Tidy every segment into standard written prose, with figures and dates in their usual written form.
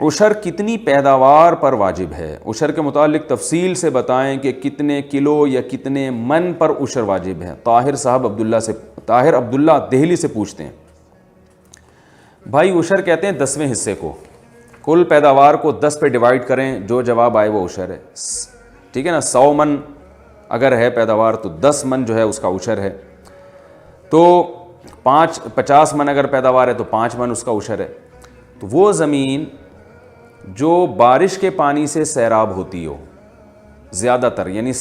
عشر کتنی پیداوار پر واجب ہے؟ عشر کے متعلق تفصیل سے بتائیں کہ کتنے کلو یا کتنے من پر عشر واجب ہے؟ طاہر عبداللہ دہلی سے پوچھتے ہیں۔ بھائی عشر کہتے ہیں 10ویں حصے کو، کل پیداوار کو 10 پہ ڈیوائڈ کریں، جو جواب آئے وہ عشر ہے، ٹھیک ہے نا؟ 100 من اگر ہے پیداوار تو 10 من جو ہے اس کا عشر ہے، تو 50 من اگر پیداوار ہے تو 5 من اس کا عشر ہے۔ تو وہ زمین جو بارش کے پانی سے سیراب ہوتی ہو زیادہ تر، یعنی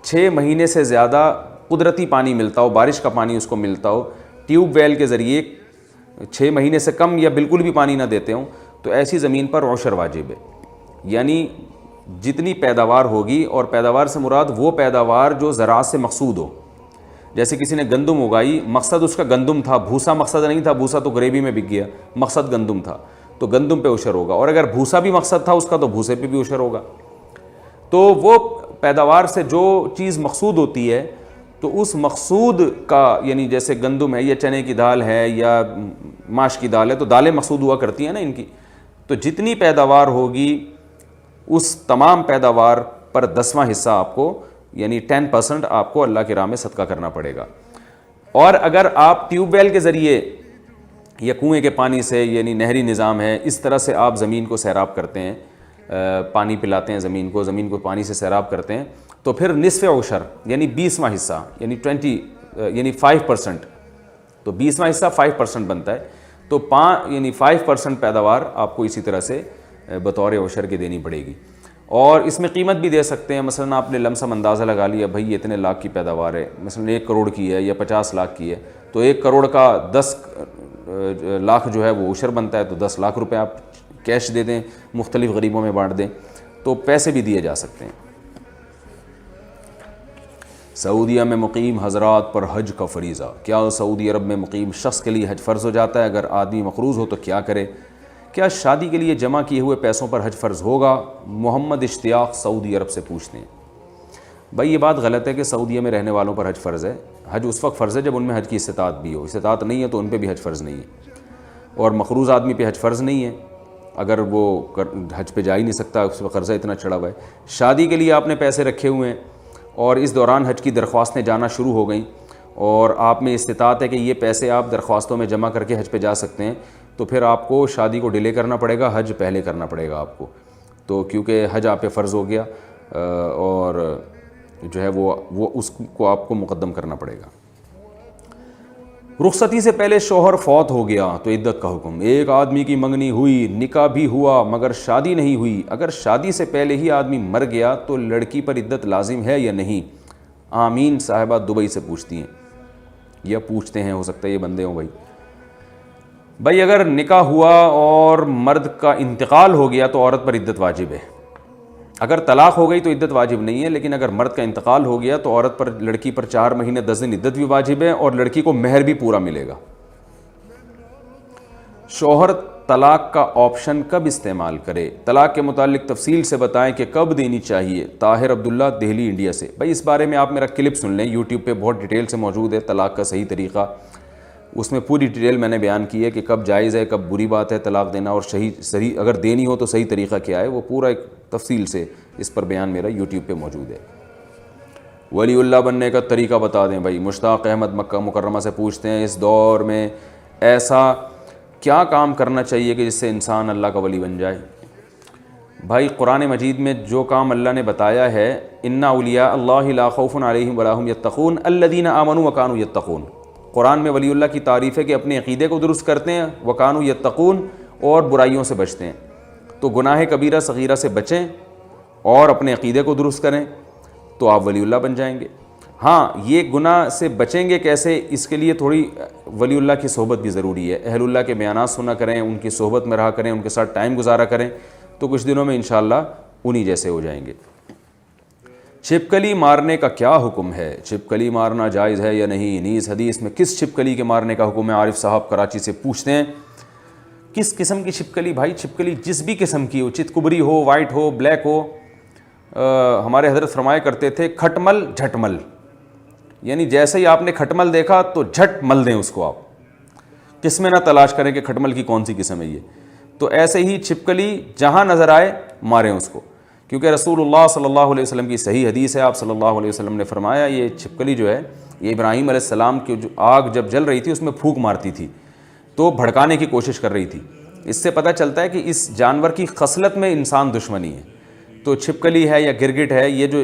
6 مہینے سے زیادہ قدرتی پانی ملتا ہو، بارش کا پانی اس کو ملتا ہو، ٹیوب ویل کے ذریعے 6 مہینے سے کم یا بالکل بھی پانی نہ دیتے ہوں، تو ایسی زمین پر عشر واجب ہے۔ یعنی جتنی پیداوار ہوگی، اور پیداوار سے مراد وہ پیداوار جو زراعت سے مقصود ہو، جیسے کسی نے گندم اگائی، مقصد اس کا گندم تھا، بھوسا مقصد نہیں تھا، بھوسا تو گریوی میں بک گیا، مقصد گندم تھا تو گندم پہ عشر ہوگا، اور اگر بھوسا بھی مقصد تھا اس کا تو بھوسے پہ بھی عشر ہوگا۔ تو وہ پیداوار سے جو چیز مقصود ہوتی ہے تو اس مقصود کا، یعنی جیسے گندم ہے یا چنے کی دال ہے یا ماش کی دال ہے، تو دالیں مقصود ہوا کرتی ہیں نا ان کی، تو جتنی پیداوار ہوگی اس تمام پیداوار پر 10واں حصہ آپ کو، یعنی 10% آپ کو اللہ کی راہ میں صدقہ کرنا پڑے گا۔ اور اگر آپ ٹیوب ویل کے ذریعے یا کنویں کے پانی سے، یعنی نہری نظام ہے، اس طرح سے آپ زمین کو سیراب کرتے ہیں، پانی پلاتے ہیں زمین کو پانی سے سیراب کرتے ہیں، تو پھر نصف عشر یعنی 20واں حصہ، یعنی 5%، تو 20واں حصہ 5% بنتا ہے، تو 5% پیداوار آپ کو اسی طرح سے بطور عشر کے دینی پڑے گی۔ اور اس میں قیمت بھی دے سکتے ہیں، مثلا آپ نے لم سم اندازہ لگا لیا، بھائی یہ اتنے لاکھ کی پیداوار ہے، مثلا 1 کروڑ کی ہے یا 50 لاکھ کی ہے، تو 1 کروڑ کا 10 لاکھ جو ہے وہ عشر بنتا ہے، تو 10 لاکھ روپے آپ کیش دے دیں، مختلف غریبوں میں بانٹ دیں، تو پیسے بھی دیے جا سکتے ہیں۔ سعودیہ میں مقیم حضرات پر حج کا فریضہ، کیا سعودی عرب میں مقیم شخص کے لیے حج فرض ہو جاتا ہے؟ اگر آدمی مقروض ہو تو کیا کرے؟ کیا شادی کے لیے جمع کیے ہوئے پیسوں پر حج فرض ہوگا؟ محمد اشتیاق سعودی عرب سے پوچھتے ہیں۔ بھائی یہ بات غلط ہے کہ سعودیہ میں رہنے والوں پر حج فرض ہے۔ حج اس وقت فرض ہے جب ان میں حج کی استطاعت بھی ہو، استطاعت نہیں ہے تو ان پہ بھی حج فرض نہیں ہے، اور مقروض آدمی پہ حج فرض نہیں ہے، اگر وہ حج پہ جا ہی نہیں سکتا، اس پہ قرضہ اتنا چڑھا ہوا ہے۔ شادی کے لیے آپ نے پیسے رکھے ہوئے ہیں اور اس دوران حج کی درخواستیں جانا شروع ہو گئیں، اور آپ میں استطاعت ہے کہ یہ پیسے آپ درخواستوں میں جمع کر کے حج پہ جا سکتے ہیں، تو پھر آپ کو شادی کو ڈیلے کرنا پڑے گا، حج پہلے کرنا پڑے گا آپ کو، تو کیونکہ حج آپ پہ فرض ہو گیا، اور جو ہے وہ اس کو آپ کو مقدم کرنا پڑے گا۔ رخصتی سے پہلے شوہر فوت ہو گیا تو عدت کا حکم۔ ایک آدمی کی منگنی ہوئی، نکاح بھی ہوا مگر شادی نہیں ہوئی، اگر شادی سے پہلے ہی آدمی مر گیا تو لڑکی پر عدت لازم ہے یا نہیں؟ آمین صاحبہ دبئی سے پوچھتی ہیں، یا پوچھتے ہیں، ہو سکتا ہے یہ بندے ہوں۔ بھائی اگر نکاح ہوا اور مرد کا انتقال ہو گیا تو عورت پر عدت واجب ہے، اگر طلاق ہو گئی تو عدت واجب نہیں ہے، لیکن اگر مرد کا انتقال ہو گیا تو عورت پر، لڑکی پر 4 مہینے 10 دن عدت بھی واجب ہے، اور لڑکی کو مہر بھی پورا ملے گا۔ شوہر طلاق کا آپشن کب استعمال کرے؟ طلاق کے متعلق تفصیل سے بتائیں کہ کب دینی چاہیے؟ طاہر عبداللہ دہلی انڈیا سے۔ بھائی اس بارے میں آپ میرا کلپ سن لیں، یوٹیوب پہ بہت ڈیٹیل سے موجود ہے، طلاق کا صحیح طریقہ، اس میں پوری ڈیٹیل میں نے بیان کی ہے کہ کب جائز ہے، کب بری بات ہے طلاق دینا، اور صحیح اگر دینی ہو تو صحیح طریقہ کیا ہے، وہ پورا ایک تفصیل سے اس پر بیان میرا یوٹیوب پہ موجود ہے۔ ولی اللہ بننے کا طریقہ بتا دیں بھائی۔ مشتاق احمد مکہ مکرمہ سے پوچھتے ہیں، اس دور میں ایسا کیا کام کرنا چاہیے کہ جس سے انسان اللہ کا ولی بن جائے؟ بھائی قرآن مجید میں جو کام اللہ نے بتایا ہے، انا اولیاء اللہ لا خوف علیہم ولا ہم یتقون الذین آمنوا وکانوا یتقون، قرآن میں ولی اللہ کی تعریف ہے کہ اپنے عقیدے کو درست کرتے ہیں، وکانوا یتقون، اور برائیوں سے بچتے ہیں۔ تو گناہ کبیرہ صغیرہ سے بچیں اور اپنے عقیدے کو درست کریں تو آپ ولی اللہ بن جائیں گے۔ ہاں یہ گناہ سے بچیں گے کیسے، اس کے لیے تھوڑی ولی اللہ کی صحبت بھی ضروری ہے، اہل اللہ کے بیانات سنا کریں، ان کی صحبت میں رہا کریں، ان کے ساتھ ٹائم گزارا کریں، تو کچھ دنوں میں انشاءاللہ انہی جیسے ہو جائیں گے۔ چھپکلی مارنے کا کیا حکم ہے؟ چھپکلی مارنا جائز ہے یا نہیں؟ نیز حدیث میں کس چھپکلی کے مارنے کا حکم ہے؟ عارف صاحب کراچی سے پوچھتے ہیں۔ کس قسم کی چھپکلی؟ بھائی چھپکلی جس بھی قسم کی ہو، چتکبری ہو، وائٹ ہو، بلیک ہو، ہمارے حضرت فرمایا کرتے تھے کھٹمل جھٹمل، یعنی جیسے ہی آپ نے کھٹمل دیکھا تو جھٹ مل دیں اس کو، آپ قسمیں نہ تلاش کریں کہ کھٹمل کی کون سی قسم ہے یہ۔ تو ایسے ہی چھپکلی جہاں نظر آئے ماریں اس کو، کیونکہ رسول اللہ صلی اللہ علیہ وسلم کی صحیح حدیث ہے، آپ صلی اللہ علیہ وسلم نے فرمایا یہ چھپکلی جو ہے یہ ابراہیم علیہ السلام کی جو آگ جب جل رہی تھی اس میں پھونک مارتی تھی تو بھڑکانے کی کوشش کر رہی تھی۔ اس سے پتہ چلتا ہے کہ اس جانور کی خصلت میں انسان دشمنی ہے۔ تو چھپکلی ہے یا گرگٹ ہے، یہ جو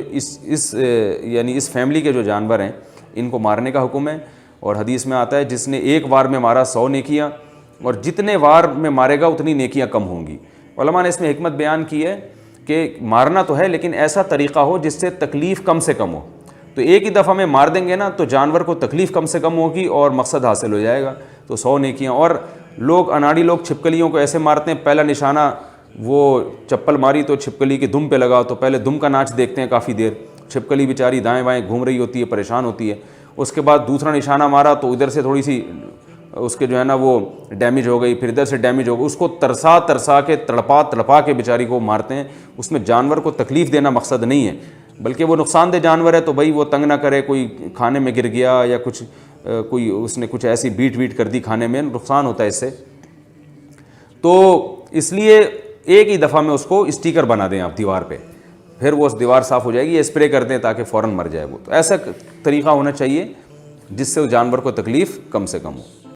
یعنی اس فیملی کے جو جانور ہیں ان کو مارنے کا حکم ہے، اور حدیث میں آتا ہے جس نے ایک وار میں مارا 100 نیکیاں، اور جتنے وار میں مارے گا اتنی نیکیاں کم ہوں گی۔ علماء نے اس میں حکمت بیان کی ہے کہ مارنا تو ہے لیکن ایسا طریقہ ہو جس سے تکلیف کم سے کم ہو، تو ایک ہی دفعہ میں مار دیں گے نا تو جانور کو تکلیف کم سے کم ہوگی اور مقصد حاصل ہو جائے گا، تو 100 نیکیاں۔ اور لوگ اناڑی لوگ چھپکلیوں کو ایسے مارتے ہیں، پہلا نشانہ وہ چپل ماری تو چھپکلی کی دم پہ لگا تو پہلے دم کا ناچ دیکھتے ہیں کافی دیر، چھپکلی بیچاری دائیں بائیں گھوم رہی ہوتی ہے، پریشان ہوتی ہے۔ اس کے بعد دوسرا نشانہ مارا تو ادھر سے تھوڑی سی اس کے جو ہے نا وہ ڈیمیج ہو گئی، پھر ادھر سے ڈیمیج ہو گئی، اس کو ترسا کے تڑپا کے بیچاری کو مارتے ہیں۔ اس میں جانور کو تکلیف دینا مقصد نہیں ہے، بلکہ وہ نقصان دہ جانور ہے تو بھائی وہ تنگ نہ کرے، کوئی کھانے میں گر گیا یا کچھ کوئی اس نے کچھ ایسی بیٹ کر دی کھانے میں، نقصان ہوتا ہے اس سے۔ تو اس لیے ایک ہی دفعہ میں اس کو اسٹیکر بنا دیں آپ دیوار پہ، پھر وہ اس دیوار صاف ہو جائے گی، یا اسپرے کر دیں تاکہ فوراً مر جائے وہ۔ تو ایسا طریقہ ہونا چاہیے جس سے اس جانور کو تکلیف کم سے کم ہو۔